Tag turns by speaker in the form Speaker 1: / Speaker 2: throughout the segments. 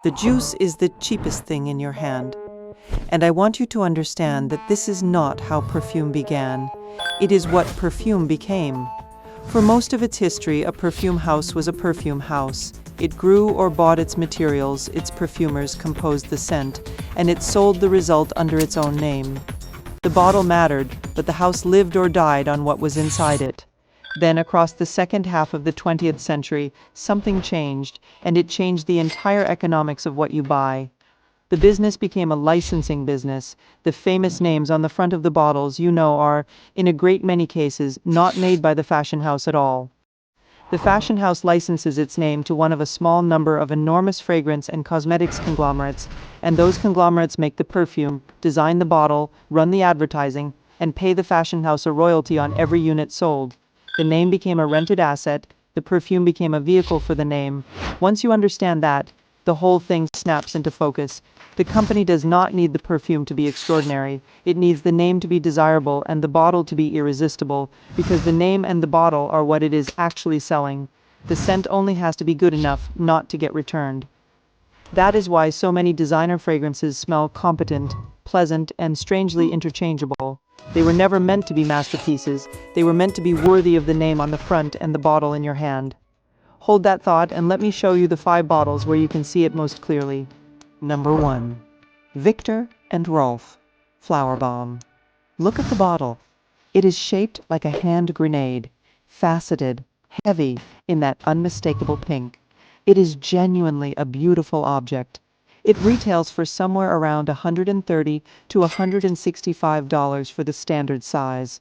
Speaker 1: The juice is the cheapest thing in your hand. And I want you to understand that this is not how perfume began. It is what perfume became. For most of its history, a perfume house was a perfume house. It grew or bought its materials, its perfumers composed the scent, and it sold the result under its own name. The bottle mattered, but the house lived or died on what was inside it. Then, across the second half of the 20th century, something changed, and it changed the entire economics of what you buy. The business became a licensing business. The famous names on the front of the bottles, are, in a great many cases, not made by the fashion house at all. The fashion house licenses its name to one of a small number of enormous fragrance and cosmetics conglomerates, and those conglomerates make the perfume, design the bottle, run the advertising, and pay the fashion house a royalty on every unit sold. The name became a rented asset, the perfume became a vehicle for the name. Once you understand that, the whole thing snaps into focus. The company does not need the perfume to be extraordinary. It needs the name to be desirable and the bottle to be irresistible, because the name and the bottle are what it is actually selling. The scent only has to be good enough not to get returned. That is why so many designer fragrances smell competent, pleasant, and strangely interchangeable. They were never meant to be masterpieces. They were meant to be worthy of the name on the front and the bottle in your hand. Hold that thought and let me show you the 5 bottles where you can see it most clearly. Number 1. Victor and Rolf Flower Bomb. Look at the bottle. It is shaped like a hand grenade, faceted, heavy, in that unmistakable pink. It is genuinely a beautiful object. It retails for somewhere around $130 to $165 for the standard size.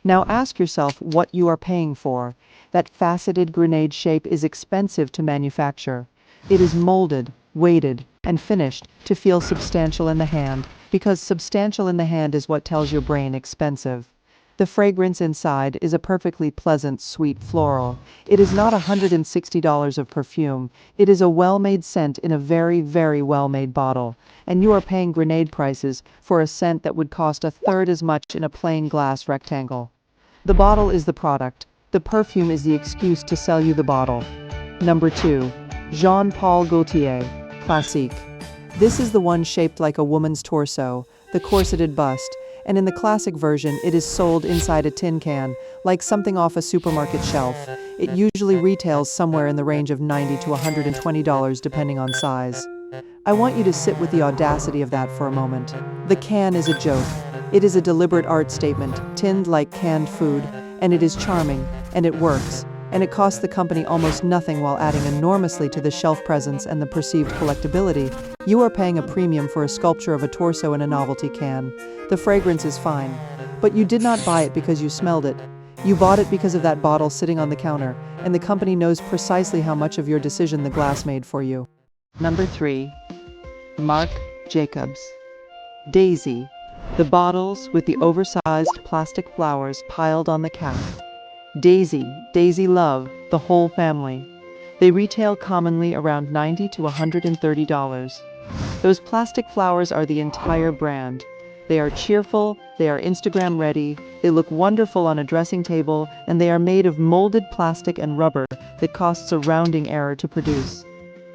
Speaker 1: Now ask yourself what you are paying for. That faceted grenade shape is expensive to manufacture. It is molded, weighted, and finished to feel substantial in the hand, because substantial in the hand is what tells your brain expensive. The fragrance inside is a perfectly pleasant, sweet floral. It is not $160 of perfume. It is a well-made scent in a very, very well-made bottle. And you are paying grenade prices for a scent that would cost a third as much in a plain glass rectangle. The bottle is the product. The perfume is the excuse to sell you the bottle. Number 2. Jean-Paul Gaultier Classique. This is the one shaped like a woman's torso, the corseted bust, and in the classic version it is sold inside a tin can, like something off a supermarket shelf. It usually retails somewhere in the range of $90 to $120 depending on size. I want you to sit with the audacity of that for a moment. The can is a joke. It is a deliberate art statement, tinned like canned food, and it is charming, and it works, and it costs the company almost nothing while adding enormously to the shelf presence and the perceived collectability. You are paying a premium for a sculpture of a torso in a novelty can. The fragrance is fine, but you did not buy it because you smelled it. You bought it because of that bottle sitting on the counter, and the company knows precisely how much of your decision the glass made for you. Number 3. Marc Jacobs Daisy. The bottles with the oversized plastic flowers piled on the cap. Daisy Love, the whole family. They retail commonly around $90 to $130. Those plastic flowers are the entire brand. They are cheerful, they are Instagram ready, they look wonderful on a dressing table, and they are made of molded plastic and rubber that costs a rounding error to produce.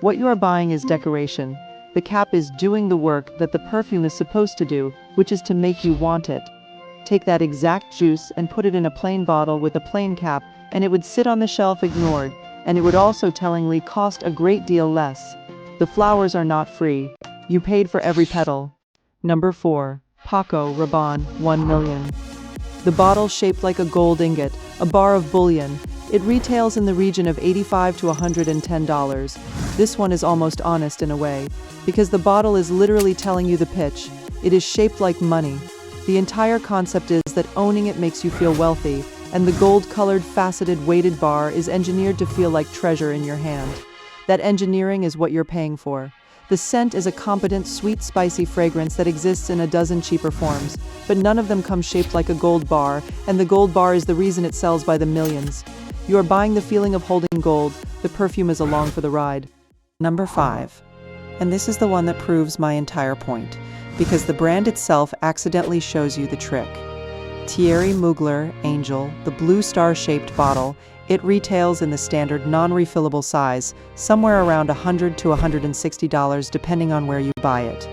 Speaker 1: What you are buying is decoration. The cap is doing the work that the perfume is supposed to do, which is to make you want it. Take that exact juice and put it in a plain bottle with a plain cap, and it would sit on the shelf ignored, and it would also tellingly cost a great deal less. The flowers are not free. You paid for every petal. Number 4. Paco Rabanne 1 million. The bottle shaped like a gold ingot, a bar of bullion. It retails in the region of $85 to $110. This one is almost honest in a way, because the bottle is literally telling you the pitch. It is shaped like money. The entire concept is that owning it makes you feel wealthy, and the gold-colored, faceted, weighted bar is engineered to feel like treasure in your hand. That engineering is what you're paying for. The scent is a competent, sweet, spicy fragrance that exists in a dozen cheaper forms, but none of them come shaped like a gold bar, and the gold bar is the reason it sells by the millions. You are buying the feeling of holding gold. The perfume is along for the ride. Number 5. And this is the one that proves my entire point, because the brand itself accidentally shows you the trick. Thierry Mugler Angel, the blue star-shaped bottle, It retails in the standard non-refillable size, somewhere around $100 to $160 depending on where you buy it.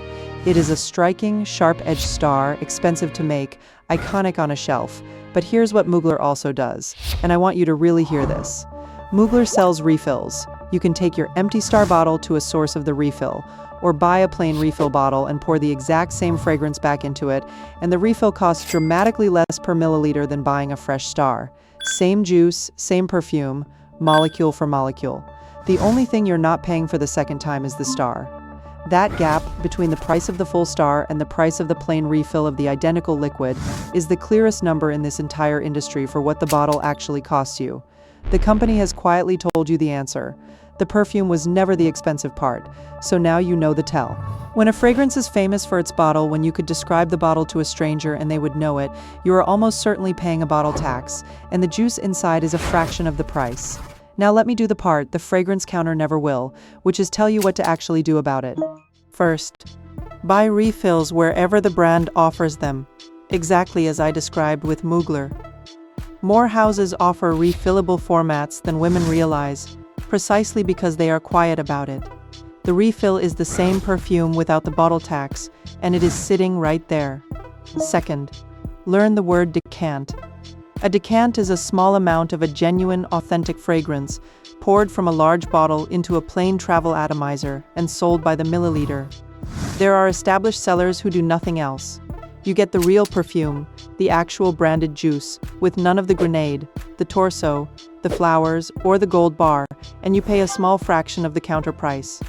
Speaker 1: It is a striking, sharp-edged star, expensive to make, iconic on a shelf. But here's what Mugler also does, and I want you to really hear this. Mugler sells refills. You can take your empty star bottle to a source of the refill, or buy a plain refill bottle and pour the exact same fragrance back into it, and the refill costs dramatically less per milliliter than buying a fresh star. Same juice, same perfume, molecule for molecule. The only thing you're not paying for the second time is the star. That gap between the price of the full star and the price of the plain refill of the identical liquid is the clearest number in this entire industry for what the bottle actually costs you. The company has quietly told you the answer. The perfume was never the expensive part, so now you know the tell. When a fragrance is famous for its bottle, when you could describe the bottle to a stranger and they would know it, you are almost certainly paying a bottle tax, and the juice inside is a fraction of the price. Now let me do the part the fragrance counter never will, which is tell you what to actually do about it. First, buy refills wherever the brand offers them, exactly as I described with Mugler. More houses offer refillable formats than women realize, precisely because they are quiet about it. The refill is the same perfume without the bottle tax, and it is sitting right there. Second, learn the word decant. A decant is a small amount of a genuine, authentic fragrance, poured from a large bottle into a plain travel atomizer and sold by the milliliter. There are established sellers who do nothing else. You get the real perfume, the actual branded juice, with none of the grenade, the torso, the flowers, or the gold bar, and you pay a small fraction of the counter price.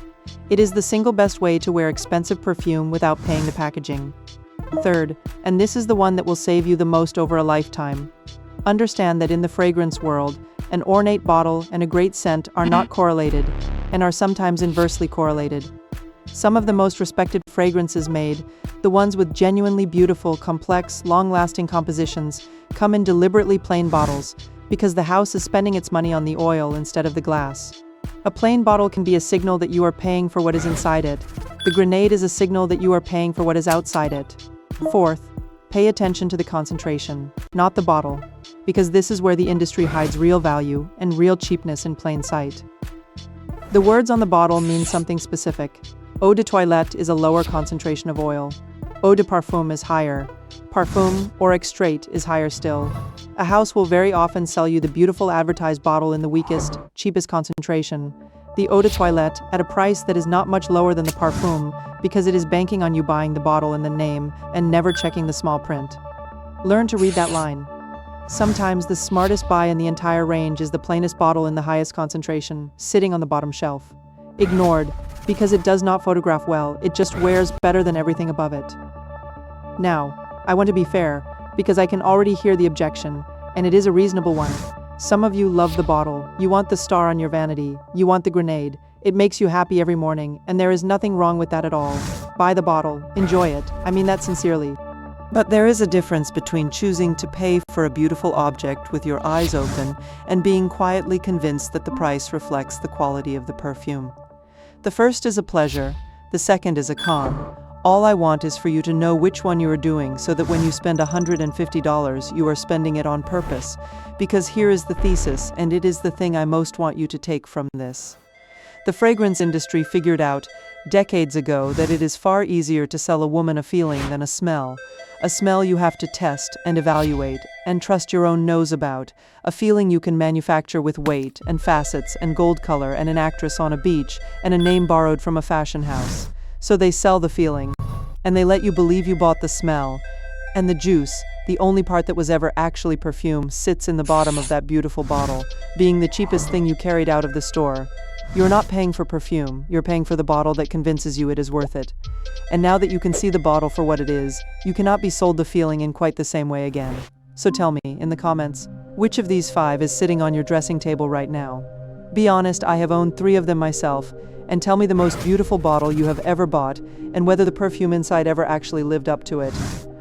Speaker 1: It is the single best way to wear expensive perfume without paying the packaging. Third, and this is the one that will save you the most over a lifetime. Understand that in the fragrance world, an ornate bottle and a great scent are not correlated, and are sometimes inversely correlated. Some of the most respected fragrances made, the ones with genuinely beautiful, complex, long-lasting compositions, come in deliberately plain bottles, because the house is spending its money on the oil instead of the glass. A plain bottle can be a signal that you are paying for what is inside it. The grenade is a signal that you are paying for what is outside it. Fourth, pay attention to the concentration, not the bottle, because this is where the industry hides real value and real cheapness in plain sight. The words on the bottle mean something specific. Eau de toilette is a lower concentration of oil. Eau de parfum is higher. Parfum, or extrait, is higher still. A house will very often sell you the beautiful advertised bottle in the weakest, cheapest concentration, the eau de toilette, at a price that is not much lower than the parfum, because it is banking on you buying the bottle and the name, and never checking the small print. Learn to read that line. Sometimes the smartest buy in the entire range is the plainest bottle in the highest concentration, sitting on the bottom shelf. Ignored, because it does not photograph well, it just wears better than everything above it. Now, I want to be fair, because I can already hear the objection, and it is a reasonable one. Some of you love the bottle, you want the star on your vanity, you want the grenade, it makes you happy every morning, and there is nothing wrong with that at all. Buy the bottle, enjoy it, I mean that sincerely. But there is a difference between choosing to pay for a beautiful object with your eyes open and being quietly convinced that the price reflects the quality of the perfume. The first is a pleasure, the second is a con. All I want is for you to know which one you are doing so that when you spend $150, you are spending it on purpose. Because here is the thesis, and it is the thing I most want you to take from this. The fragrance industry figured out, decades ago, that it is far easier to sell a woman a feeling than a smell. A smell you have to test and evaluate and trust your own nose about. A feeling you can manufacture with weight and facets and gold color and an actress on a beach and a name borrowed from a fashion house. So they sell the feeling, and they let you believe you bought the smell. And the juice, the only part that was ever actually perfume, sits in the bottom of that beautiful bottle, being the cheapest thing you carried out of the store. You're not paying for perfume, you're paying for the bottle that convinces you it is worth it. And now that you can see the bottle for what it is, you cannot be sold the feeling in quite the same way again. So tell me, in the comments, which of these 5 is sitting on your dressing table right now? Be honest, I have owned 3 of them myself, and tell me the most beautiful bottle you have ever bought, and whether the perfume inside ever actually lived up to it.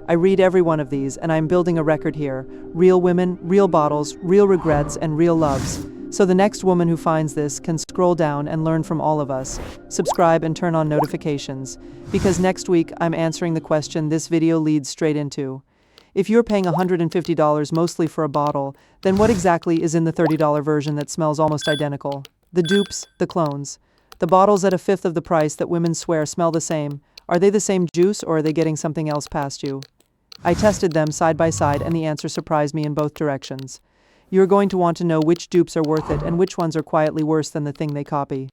Speaker 1: I read every one of these, and I'm building a record here. Real women, real bottles, real regrets, and real loves. So the next woman who finds this can scroll down and learn from all of us. Subscribe and turn on notifications, because next week I'm answering the question this video leads straight into. If you're paying $150 mostly for a bottle, then what exactly is in the $30 version that smells almost identical? The dupes, the clones. The bottles at a fifth of the price that women swear smell the same. Are they the same juice or are they getting something else past you? I tested them side by side and the answer surprised me in both directions. You're going to want to know which dupes are worth it and which ones are quietly worse than the thing they copy.